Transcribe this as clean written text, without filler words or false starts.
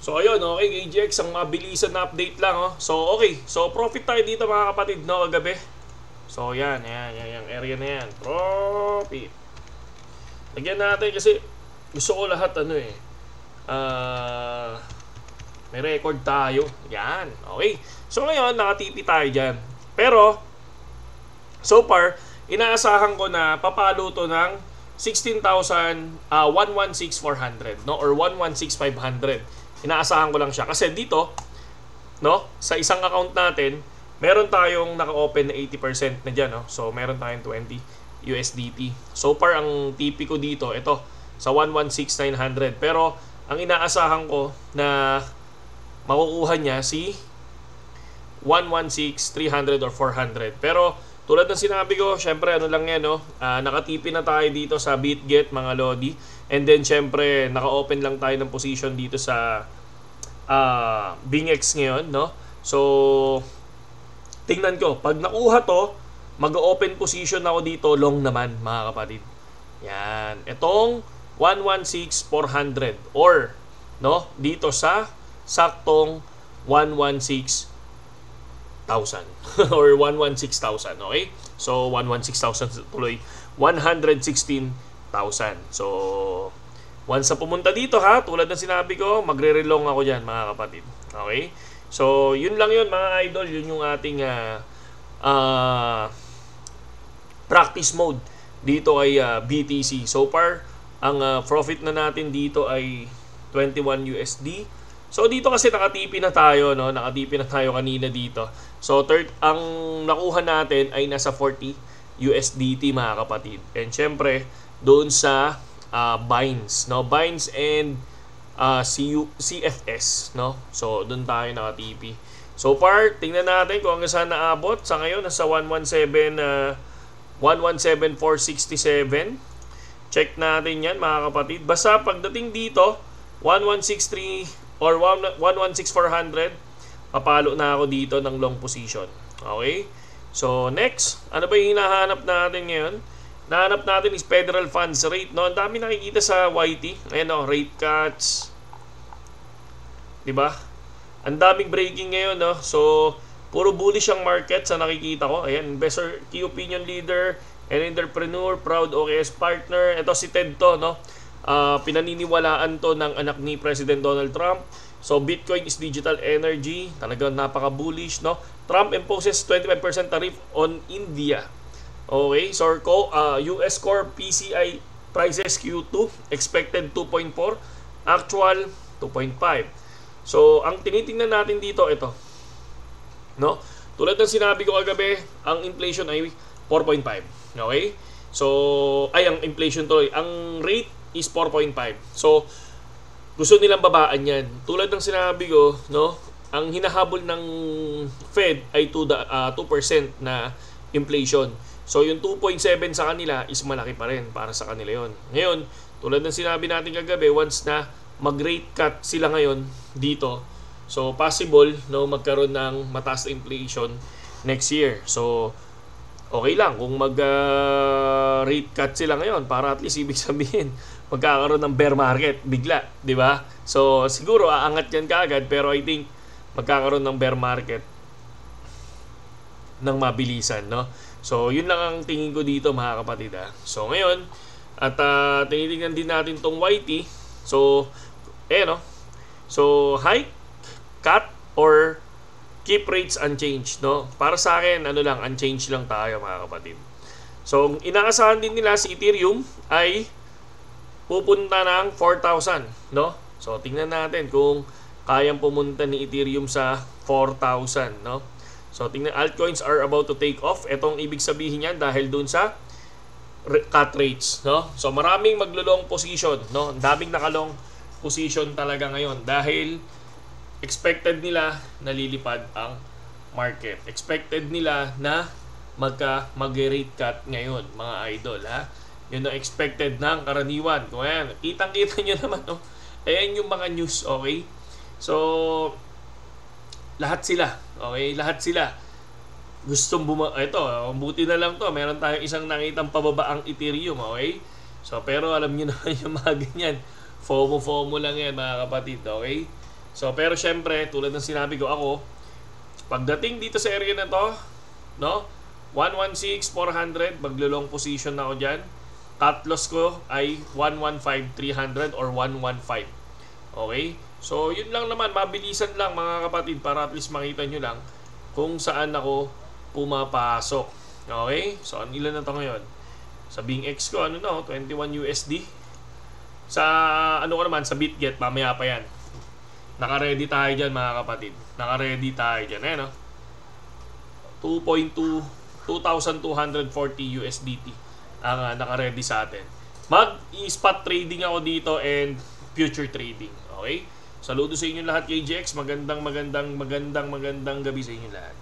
So ayun, okay, KGX, ang mabilisan na update lang, oh. So okay, so profit tayo dito mga kapatid, no, kagabi. So yan, yung area na yan, profit. Lagyan natin kasi gusto ko lahat may record tayo. Yan, okay. So ngayon, nakatipi tayo dyan. Pero, so far, inaasahan ko na papalo to ng 116,400, no, or 116,500. Inaasahan ko lang siya kasi dito, no, sa isang account natin meron tayong naka-open na 80% na dyan, no? So meron tayong 20 USDT. So far ang TP ko dito ito sa 116,900, pero ang inaasahan ko na makukuha niya si 116,300 or 400. Pero tulad ng sinabi ko, syempre ano lang yan, no? Nakatipi na tayo dito sa BitGet, mga Lodi. And then syempre naka-open lang tayo ng position dito sa BingX ngayon, no? So tingnan ko, pag nakuha to, mag-open position ako dito long naman, mga kapatid. Yan, itong 116,400 or no, dito sa saktong 116,000 or 116,000, okay? So 116,000 tuloy 116,000. So once na pumunta dito, ha, tulad ng sinabi ko, magre-relong ako diyan, mga kapatid. Okay? So yun lang yun, mga idol, yun yung ating practice mode dito ay BTC. So far ang profit na natin dito ay 21 USD. So dito kasi nakatipi na tayo, no? Nakatipi na tayo kanina dito. So ang nakuha natin ay nasa 40 USDT, mga kapatid. And syempre doon sa Binance, no? Binance and CFS, no? So doon tayo nakatipi. So far, tingnan natin kung hanggang saan naabot. Sa ngayon nasa 117,467. Check natin yan, mga kapatid. Basta pagdating dito 1163 or 116,400, papalo na ako dito ng long position. Okay? So next, ano ba yung hinahanap natin ngayon? Nahanap natin is federal funds rate, no? Ang dami nakikita sa YT. Ayan, no, rate cuts. 'Di ba? Ang daming breaking ngayon, no? So puro bullish ang market sa nakikita ko. Ayan, investor, key opinion leader, and entrepreneur, proud OKS partner. Ito si Ted to, no? Pinaniniwalaan to ng anak ni President Donald Trump. So Bitcoin is digital energy. Talagang napaka-bullish, no? Trump imposes 25% tariff on India. Okay, so US core PCI prices Q2 expected 2.4, actual 2.5. So ang tinitingnan natin dito ito, no? Tulad ng sinabi ko kagabi, ang inflation ay 4.5. Okay? So ang inflation tuloy, ang rate is 4.5. So gusto nilang babaan 'yan. Tulad ng sinabi ko, no? Ang hinahabol ng Fed ay 2% na inflation. So yung 2.7 sa kanila is malaki pa rin para sa kanila yon. Ngayon, tulad ng sinabi natin kagabi, once na mag-rate cut sila ngayon dito, so possible, no, magkaroon ng mataas na inflation next year. So okay lang kung mag-rate cut sila ngayon para at least ibig sabihin magkakaroon ng bear market bigla, di ba? So siguro aangat yan kaagad, pero I think magkakaroon ng bear market ng mabilisan, no? So yun lang ang tingin ko dito, mga kapatid, ha? So ngayon, at tinitingnan din natin tong YT. So no? So hike, cut, or keep rates unchanged, no? Para sa akin, ano lang, unchanged lang tayo, mga kapatid. So inaasahan din nila si Ethereum ay pupunta ng 4,000, no? So tingnan natin kung kayang pumunta ni Ethereum sa 4,000, no? So tingnan, altcoins are about to take off. Etong ibig sabihin niyan dahil dun sa cut rates, no? So maraming maglo-long position, no? Daming naka-long position talaga ngayon dahil expected nila na lilipad ang market. Expected nila na mag-rate cut ngayon, mga idol, ha? Yun ang expected ng karaniwan. Kung ayan, kitang-kita nyo naman, no? Ayan yung mga news, okay? So lahat sila, okay? Lahat sila gustong ito, buti na lang to, meron tayong isang nakitang pababaang Ethereum, okay? So pero alam niyo naman yung mga ganyan, FOMO lang yan, mga kapatid, okay? So, pero syempre, tulad ng sinabi ko ako, pagdating dito sa area na to, no? 116,400, maglo-long position na ako dyan. Cut loss ko ay 115,300 or 115. Okay? So, yun lang naman. Mabilisan lang mga kapatid para at least makita nyo lang kung saan ako pumapasok. Okay? So, ilan na to ngayon? Sa BingX ko, 21 USD. Sa, ko naman, sa BitGet, mamaya pa yan. Naka-ready tayo dyan mga kapatid. Naka-ready tayo dyan. Ayan, 2,240 USDT ang naka-ready sa atin. Mag-spot trading ako dito and future trading. Okay? Saludo sa inyo lahat, KGX. Magandang gabi sa inyo lahat.